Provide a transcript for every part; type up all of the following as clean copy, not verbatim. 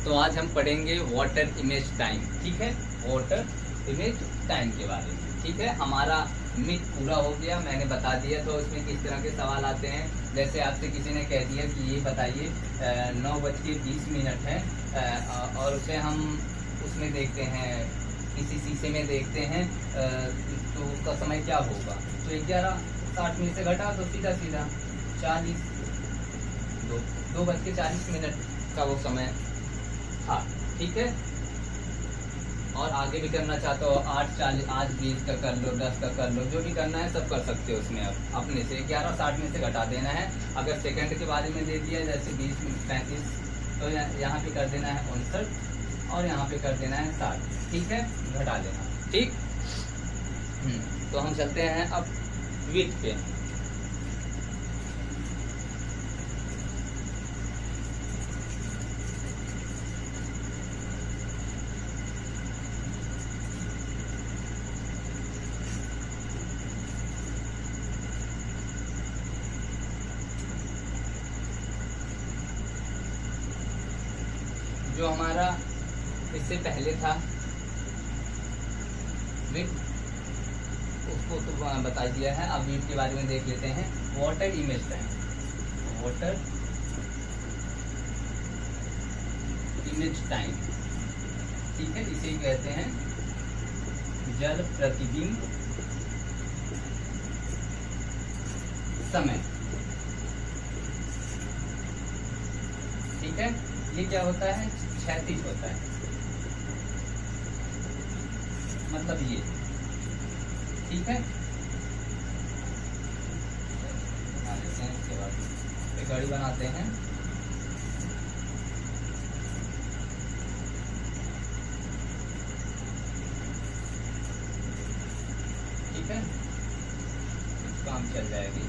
तो आज हम पढ़ेंगे वाटर इमेज टाइम। ठीक है, वाटर इमेज टाइम के बारे में। ठीक है, हमारा मिट पूरा हो गया, मैंने बता दिया। तो इसमें किस तरह के सवाल आते हैं, जैसे आपसे किसी ने कह दिया कि ये बताइए 9:20 है, और उसे हम उसमें देखते हैं, किसी शीशे में देखते हैं, तो उसका समय क्या होगा। तो 11:60 से घटा तो सीधा 2:40 का वो समय था। ठीक है, और आगे भी करना चाहते हो 8:40, आज 20 का कर लो, 10 का कर लो, जो भी करना है सब कर सकते हो। उसमें अब अपने से 11:60 में से घटा देना है। अगर सेकंड के बारे में दे दिया जैसे 20 मिनट 35, तो यहाँ पे कर देना है 59 और यहाँ पे कर देना है 60। ठीक है, घटा देना। ठीक, तो हम चलते हैं अब विथ पे। जो हमारा इससे पहले था विथ, उसको तो बता दिया है। अब विथ के बारे में देख लेते हैं। Water image time, water image time. ठीक है, इसे ही कहते हैं जल प्रतिबिंब समय। ठीक है, ये क्या होता है, क्षैतिज होता है, मतलब ये। ठीक है, इसके बाद एक घड़ी बनाते हैं। ठीक है, काम चल जाएगी।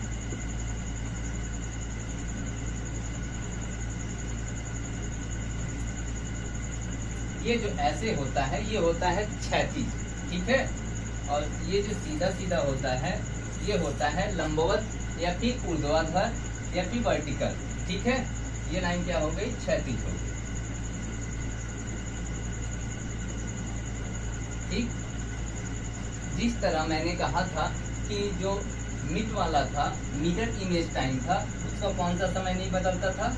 ये जो ऐसे होता है ये होता है क्षैतिज। ठीक है, और ये जो सीधा सीधा होता है ये होता है लंबवत या फिर ऊर्ध्वाधर या फिर वर्टिकल। ठीक है, ये लाइन क्या हो गई, क्षैतिज हो गई। ठीक, जिस तरह मैंने कहा था कि जो मिड वाला था, मिरर इमेज टाइम था, उसका कौन सा समय नहीं बदलता था,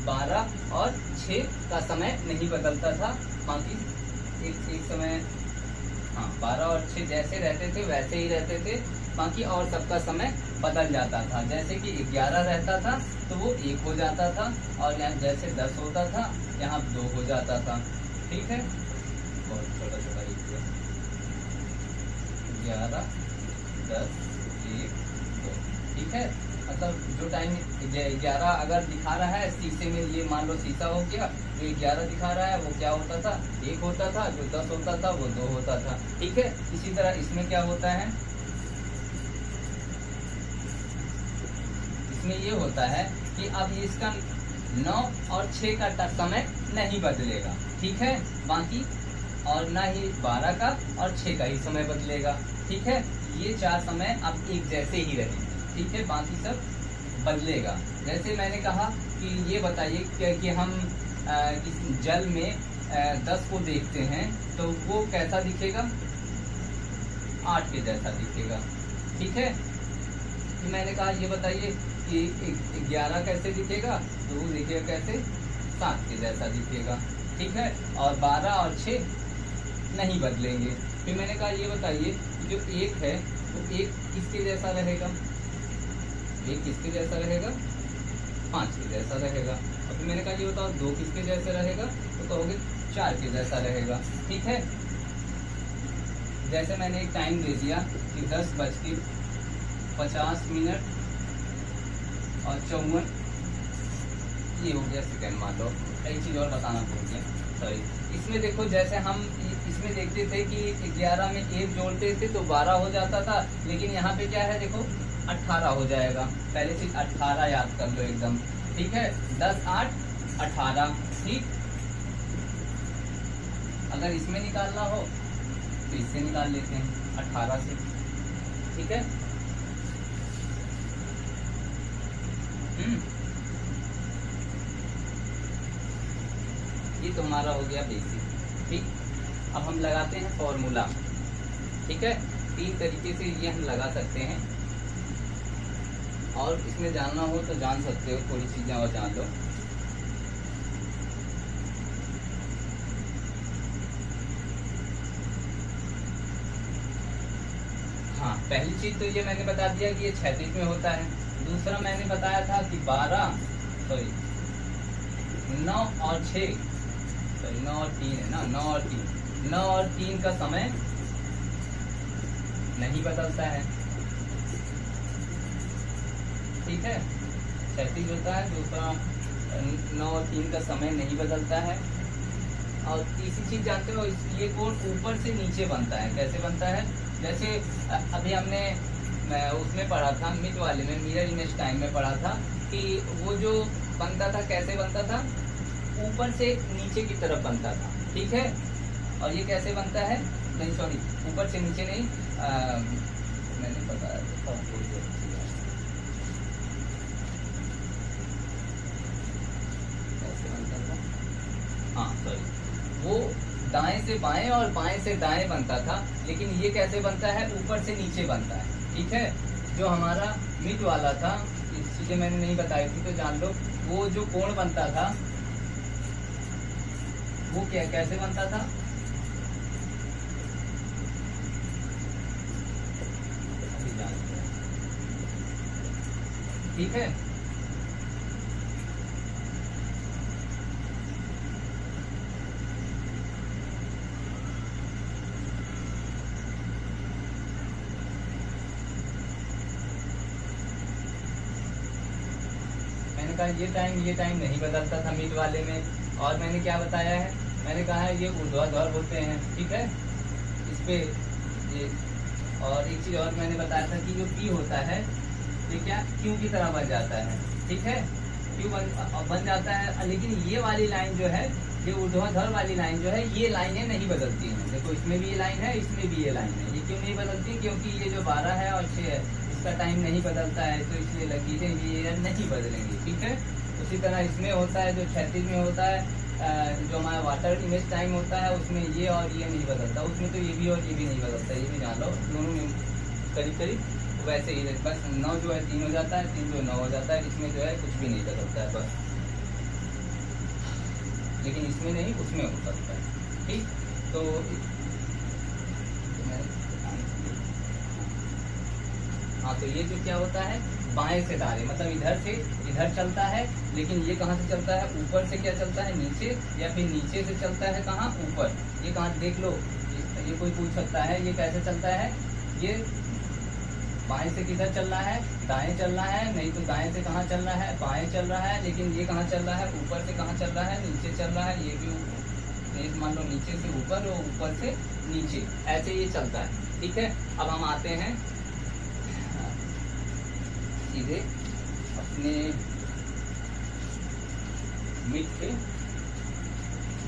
12 और 6 का समय नहीं बदलता था। बाकी एक समय, हाँ, 12 और 6 जैसे रहते थे वैसे ही रहते थे। बाकी और सबका समय बदल जाता था। जैसे कि 11 रहता था तो वो 1 हो जाता था, और यहाँ जैसे 10 होता था यहाँ 2 हो जाता था। ठीक है, बहुत छोटा छोटा लिख दिया, 11, 10, 1, 2। ठीक है, मतलब जो टाइम 11 अगर दिखा रहा है शीशे में, ये मान लो शीशा हो गया, जो 11 दिखा रहा है वो क्या होता था, 1 होता था। जो 10 होता था वो 2 होता था। ठीक है, इसी तरह इसमें क्या होता है, इसमें ये होता है कि अब इसका 9 और 6 का समय नहीं बदलेगा। ठीक है, बाकी और ना ही 12 का और 6 का ही समय बदलेगा। ठीक है, ये 4 समय अब एक जैसे ही रहेंगे। ठीक है, बाकी सब बदलेगा। जैसे मैंने कहा कि ये बताइए कि हम इस जल में 10 को देखते हैं तो वो कैसा दिखेगा, 8 के जैसा दिखेगा। ठीक है, तो मैंने कहा ये बताइए कि 11 कैसे दिखेगा, तो वो दिखेगा कैसे, 7 के जैसा दिखेगा। ठीक है, और 12 और 6 नहीं बदलेंगे। फिर मैंने कहा ये बताइए जो 1 है वो 1 किसके जैसा रहेगा, 1 किसके जैसा रहेगा, 5 के जैसा रहेगा। और फिर मैंने कहा ये बताओ 2 किसके जैसे रहेगा, तो कहोगे 4 के जैसा रहेगा। ठीक है, जैसे मैंने एक टाइम दे दिया कि 10:50 और 54, ये हो गया सेकंड मान लो। एक चीज़ और बताना भूल गया, सॉरी। इसमें देखो, जैसे हम इसमें देखते थे कि 11 में 1 जोड़ते थे तो 12 हो जाता था, लेकिन यहाँ पे क्या है देखो 18 हो जाएगा। पहले से 18 याद कर लो एकदम। ठीक है, 10, 8, 18। ठीक, अगर इसमें निकालना हो तो इससे निकाल लेते हैं 18 से। ठीक है, ये तो हमारा हो गया बेसिक। ठीक, अब हम लगाते हैं फॉर्मूला। ठीक है, 3 तरीके से ये हम लगा सकते हैं, और इसमें जानना हो तो जान सकते हो, थोड़ी चीजें और जान लो। हाँ, पहली चीज तो ये मैंने बता दिया कि ये क्षैतिज में होता है। दूसरा मैंने बताया था कि 9 और 6, सॉरी 9 और 3 है ना, 9 और 3 का समय नहीं बदलता है। ठीक है, क्षैतिज होता है, दूसरा 9 और 3 का समय नहीं बदलता है। और तीसरी चीज जानते हो, ये कोण ऊपर से नीचे बनता है। कैसे बनता है? जैसे अभी हमने उसमें पढ़ा था, मिड वाले में, मिरर इमेज टाइम में पढ़ा था कि वो जो बनता था कैसे बनता था, ऊपर से नीचे की तरफ बनता था। ठीक है, और ये कैसे बनता है, नहीं सॉरी, ऊपर से नीचे नहीं, मैंने बताया था कैसे बनता था। हाँ सॉरी, वो दाएं से बाएं और बाएं से दाएं बनता था, लेकिन ये कैसे बनता है, ऊपर से नीचे बनता है। ठीक है, जो हमारा मिड वाला था, चीजें मैंने नहीं बताई थी तो जान लो, वो जो कोण बनता था वो क्या कैसे बनता था, अभी जानते हैं। ठीक है, ये टाइम नहीं बदलता था मिड वाले में। और मैंने क्या बताया है, मैंने कहा है ये ऊर्ध्वाधर होते हैं। ठीक है, इस पे ये, और एक चीज और मैंने बताया था कि जो P होता है ये क्या Q की तरह बन जाता है। ठीक है, Q बन जाता है, लेकिन ये वाली लाइन जो है, ये ऊर्ध्वाधर वाली लाइन जो है, ये लाइनें नहीं बदलती हैं। देखो, इसमें भी ये लाइन है, इसमें भी ये लाइन है। ये क्यों नहीं बदलती? क्योंकि ये जो 12 है और 6 है, इसका टाइम नहीं बदलता है, तो इसलिए लकीरें भी ये नहीं बदलेंगी। ठीक है, उसी तरह इसमें होता है, जो क्षैतिज में होता है, जो हमारा वाटर इमेज टाइम होता है, उसमें ये और ये नहीं बदलता। उसमें तो ये भी और ये भी नहीं बदलता, ये भी जान लो, दोनों में करीब करीब वैसे ही। बस 9 जो है 3 हो जाता है, 3 जो 9 हो जाता है। इसमें जो है कुछ भी नहीं बदलता है बस, लेकिन इसमें नहीं, उसमें हो सकता है। ठीक, तो हाँ, तो ये जो क्या होता है, बाएं से दाएं, मतलब इधर से इधर चलता है, लेकिन ये कहाँ से चलता है, ऊपर से क्या चलता है, नीचे, या फिर नीचे से चलता है कहाँ, ऊपर। ये कहाँ, देख लो, ये कोई पूछ सकता है ये कैसे चलता है। ये बाएं से किधर चल रहा है, दाएं चल रहा है, नहीं तो दाएं से कहाँ चल रहा है, बाएं चल रहा है। लेकिन ये कहाँ चल रहा है, ऊपर से कहाँ चल रहा है, नीचे चल रहा है। ये भी मान लो नीचे से ऊपर और ऊपर से नीचे, ऐसे ये चलता है। ठीक है, अब हम आते हैं सीधे अपने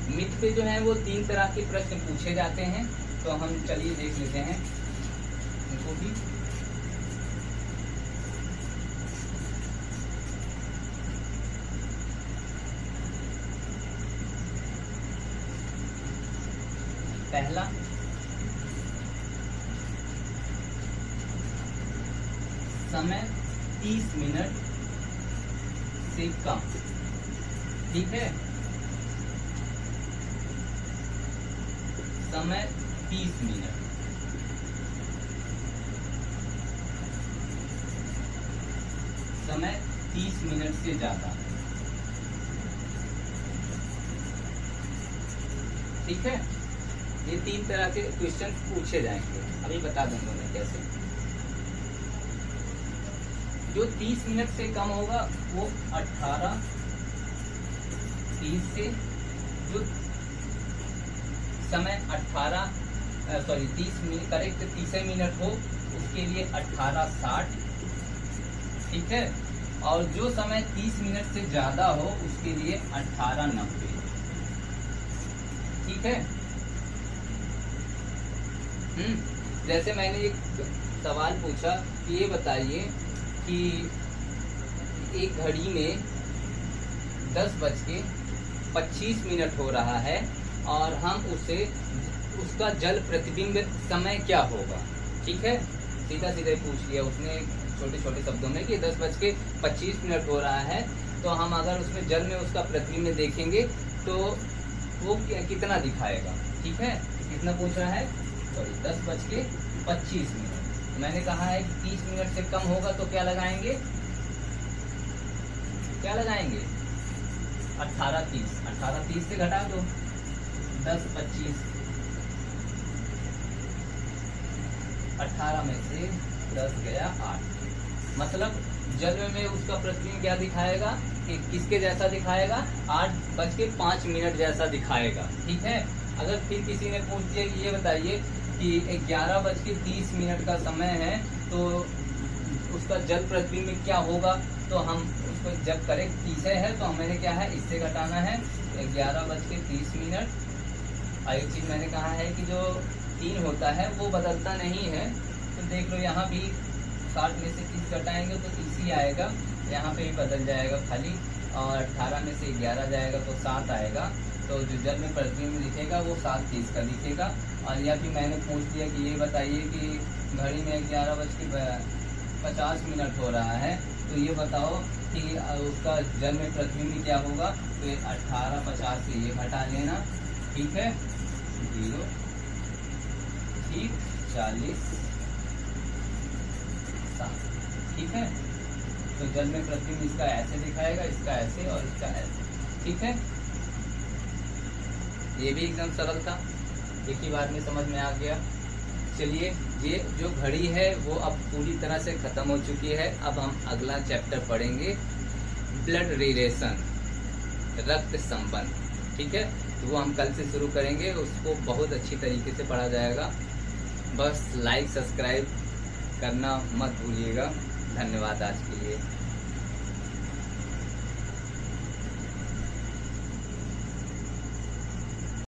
मिड पे जो है वो 3 तरह के प्रश्न पूछे जाते हैं, तो हम चलिए देख लेते हैं इनको भी। पहला, समय 30 मिनट से कम। ठीक है, समय 30 मिनट, समय 30 मिनट से ज्यादा। ठीक है, ये 3 तरह के क्वेश्चन पूछे जाएंगे, अभी बता दूंगा मैं कैसे। जो 30 मिनट से कम होगा वो 18:30 से, जो समय 30 मिनट करेक्ट 30 मिनट हो उसके लिए 18:60। ठीक है, और जो समय 30 मिनट से ज्यादा हो उसके लिए 18:90। ठीक है, जैसे मैंने एक सवाल पूछा कि ये बताइए कि एक घड़ी में 10:30 25 मिनट हो रहा है और हम उसका जल प्रतिबिंब समय क्या होगा। ठीक है, सीधा सीधा पूछ लिया उसने छोटे छोटे शब्दों में कि 10:25 हो रहा है, तो हम अगर उसमें जल में उसका प्रतिबिंब देखेंगे तो वो कितना दिखाएगा। ठीक है, कितना पूछ रहा है, सॉरी 10:25। मैंने कहा है कि 30 मिनट से कम होगा तो क्या लगाएंगे, क्या लगाएंगे 18:30। 18:30 से घटा दो 10:25, 18 में से 10 गया 8। मतलब जल में उसका प्रतिबिंब क्या दिखाएगा कि किसके जैसा दिखाएगा, 8:05 जैसा दिखाएगा। ठीक है, अगर फिर किसी ने पूछ दिया कि ये बताइए कि 11:30 का समय है तो उसका जल प्रतिबिंब क्या होगा, तो हम उसको जब करेक्ट 30 है तो मैंने क्या है इससे घटाना है 11:30। और एक चीज मैंने कहा है कि जो 3 होता है वो बदलता नहीं है, तो देख लो यहाँ भी 60 में से 30 घटाएंगे तो 30 ही आएगा, यहाँ पे भी बदल जाएगा खाली, और 18 में से 11 जाएगा तो 7 आएगा। तो जो जल में प्रतिबिंब दिखेगा वो 7:30 का दिखेगा। और या फिर मैंने पूछ दिया कि ये बताइए कि घड़ी में 11:50 हो रहा है, तो ये बताओ कि उसका जल में प्रतिबिंब क्या होगा, तो 18:50 से ये घटा लेना। ठीक है, 0 ठीक 40 7। ठीक है, तो जल में प्रतिबिंब इसका ऐसे दिखाएगा, इसका ऐसे और इसका ऐसे। ठीक है, ये भी एकदम सरल था, एक ही बार में समझ में आ गया। चलिए, ये जो घड़ी है वो अब पूरी तरह से खत्म हो चुकी है। अब हम अगला चैप्टर पढ़ेंगे, ब्लड रिलेशन, रक्त संबंध। ठीक है, तो वो हम कल से शुरू करेंगे, उसको बहुत अच्छी तरीके से पढ़ा जाएगा। बस लाइक सब्सक्राइब करना मत भूलिएगा। धन्यवाद आज के लिए।